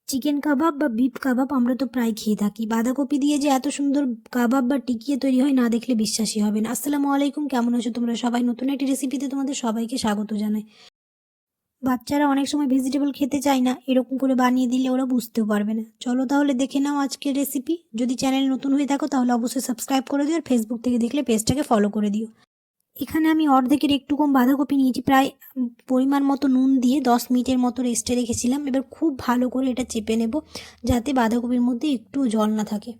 Chicken কাবাব বা beef কাবাব আমরা তো প্রায় খেয়ে থাকি। বাঁধাকপি দিয়ে যে এত সুন্দর কাবাব বা টিকিয়ে তৈরি হয় না দেখলে বিশ্বাসই হবে না। আসসালামু আলাইকুম, কেমন আছো তোমরা সবাই? নতুন একটি রেসিপিতে তোমাদের সবাইকে স্বাগত জানাই। বাচ্চারা অনেক সময় ভেজিটেবল খেতে চায় না, এরকম করে বানিয়ে দিলে ওরা বুঝতেও পারবে না। চলো তাহলে দেখে নাও আজকের রেসিপি। যদি চ্যানেল নতুন হয়ে থাকো তাহলে অবশ্যই সাবস্ক্রাইব করে দিও, আর ফেসবুক থেকে দেখলে পেজটাকে ফলো করে দিও। এখানে আমি অর্ধেকের একটু কম বাঁধাকপি নিয়েছি, প্রায় পরিমাণ মতো নুন দিয়ে 10 মিনিটের মতো রেস্টে রেখেছিলাম। এবার খুব ভালো করে এটা চেপে নেব, যাতে বাঁধাকপির মধ্যে একটু জল না থাকে।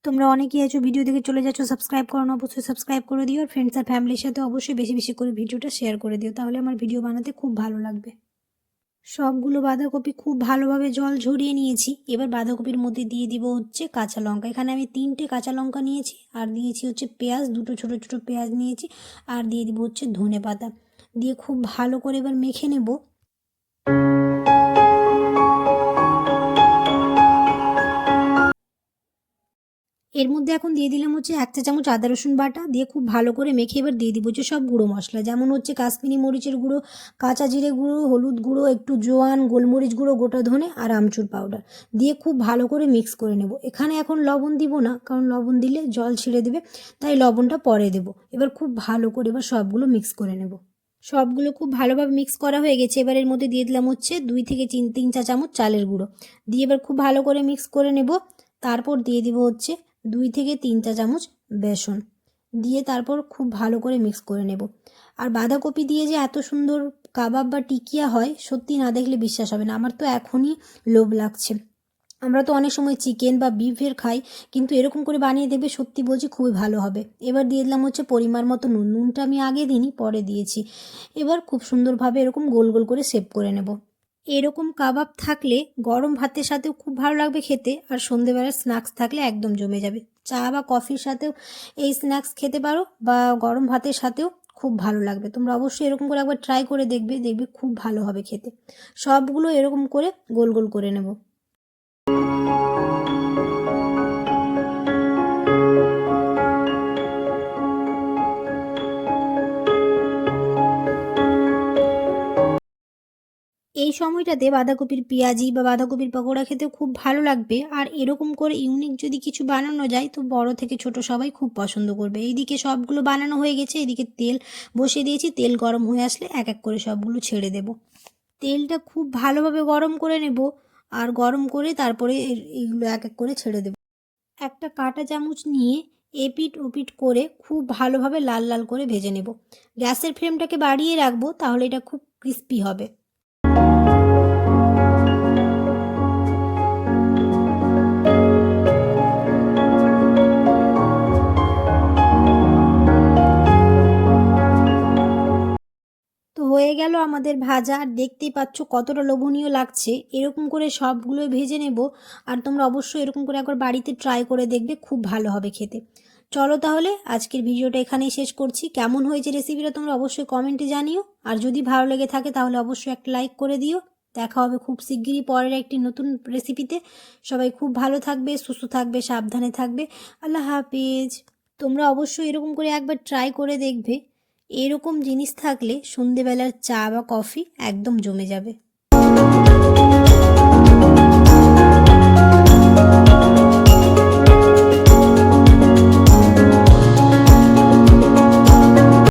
তোমরা অনেকেই আছো ভিডিও দেখে চলে যাচ্ছ, সাবস্ক্রাইব করো না, অবশ্যই সাবস্ক্রাইব করে দিও। আর ফ্রেন্ডস আর ফ্যামিলির সাথে অবশ্যই বেশি বেশি করে ভিডিওটা শেয়ার করে দিও, তাহলে আমার ভিডিও বানাতে খুব ভালো লাগবে। সবগুলো বাঁধাকপি খুব ভালোভাবে জল ঝরিয়ে নিয়েছি। এবার বাঁধাকপির মধ্যে দিয়ে দিব হচ্ছে কাঁচা লঙ্কা। এখানে আমি 3টে কাঁচা লঙ্কা নিয়েছি, আর দিয়েছি হচ্ছে পেঁয়াজ, 2টো ছোটো ছোটো পেঁয়াজ নিয়েছি, আর দিয়ে দিব হচ্ছে ধনে পাতা। দিয়ে খুব ভালো করে এবার মেখে নেব। এর মধ্যে এখন দিয়ে দিলাম হচ্ছে 1 চা চামচ আদা রসুন বাটা। দিয়ে খুব ভালো করে মেখে এবার দিয়ে দিব হচ্ছে সব গুঁড়ো মশলা, যেমন হচ্ছে কাশ্মীরি মরিচের গুঁড়ো, কাঁচা জিরে গুঁড়ো, হলুদ গুঁড়ো, একটু জোয়ান, গোলমরিচ গুঁড়ো, গোটা ধনে আর আমচুর পাউডার। দিয়ে খুব ভালো করে মিক্স করে নেব। এখানে এখন লবণ দিব না, কারণ লবণ দিলে জল ছেড়ে দেবে, তাই লবণটা পরে দেব। এবার খুব ভালো করে এবার সবগুলো মিক্স করে নেব। সবগুলো খুব ভালোভাবে মিক্স করা হয়ে গেছে। এবার এর মধ্যে দিয়ে দিলাম হচ্ছে 2 থেকে 3 চা চামচ চালের গুঁড়ো। দিয়ে এবার খুব ভালো করে মিক্স করে নেব। তারপর দিয়ে দিব হচ্ছে 2 থেকে 3 চা চামচ বেসন। দিয়ে তারপর খুব ভালো করে মিক্স করে নেব। আর বাঁধাকপি দিয়ে যে এত সুন্দর কাবাব বা টিকিয়া হয়, সত্যি না দেখলে বিশ্বাস হবে না। আমার তো এখনই লোভ লাগছে। আমরা তো অনেক সময় চিকেন বা বিফের খাই, কিন্তু এরকম করে বানিয়ে দেবে, সত্যি বলছি খুবই ভালো হবে। এবার দিয়ে দিলাম হচ্ছে পরিমাণ মতো নুন। নুনটা আমি আগে দিইনি, পরে দিয়েছি। এবার খুব সুন্দরভাবে এরকম গোল গোল করে শেপ করে নেব। এরকম কাবাব থাকলে গরম ভাতের সাথেও খুব ভালো লাগবে খেতে, আর সন্ধেবেলার স্ন্যাক্স থাকলে একদম জমে যাবে। চা বা কফির সাথেও এই স্ন্যাক্স খেতে পারো, বা গরম ভাতের সাথেও খুব ভালো লাগবে। তোমরা অবশ্যই এরকম করে একবার ট্রাই করে দেখবে, দেখবে খুব ভালো হবে খেতে। সবগুলো এরকম করে গোল গোল করে নেব। এই সময়টাতে বাঁধাকপির পেঁয়াজি বা বাঁধাকপির পকোড়া খেতেও খুব ভালো লাগবে। আর এরকম করে ইউনিক যদি কিছু বানানো যায়, তো বড় থেকে ছোট সবাই খুব পছন্দ করবে। এইদিকে সবগুলো বানানো হয়ে গেছে, এদিকে তেল বসিয়ে দিয়েছি। তেল গরম হয়ে আসলে এক এক করে সবগুলো ছেড়ে দেব। তেলটা খুব ভালোভাবে গরম করে নেব, আর গরম করে তারপরে এইগুলো এক এক করে ছেড়ে দেব। একটা কাঁটা চামচ নিয়ে এপিট ওপিট করে খুব ভালোভাবে লাল লাল করে ভেজে নেব। গ্যাসের ফ্লেমটাকে বাড়িয়ে রাখবো, তাহলে এটা খুব ক্রিস্পি হবে। তো হয়ে গেল আমাদের ভাজা। আর দেখতেই পাচ্ছ কতটা লোভনীয় লাগছে। এরকম করে সবগুলো ভেজে নেব। আর তোমরা অবশ্যই এরকম করে একবার বাড়িতে ট্রাই করে দেখবে, খুব ভালো হবে খেতে। চলো তাহলে আজকের ভিডিওটা এখানেই শেষ করছি। কেমন হয়েছে রেসিপিটা তোমরা অবশ্যই কমেন্টে জানিও। আর যদি ভালো লেগে থাকে তাহলে অবশ্যই একটা লাইক করে দিও। দেখা হবে খুব শিগগিরই পরের একটি নতুন রেসিপিতে। সবাই খুব ভালো থাকবে, সুস্থ থাকবে, সাবধানে থাকবে। আল্লাহ হাফিজ। তোমরা অবশ্যই এরকম করে একবার ট্রাই করে দেখবে। এরকম জিনিস থাকলে সন্ধেবেলার চা বা কফি একদম জমে যাবে।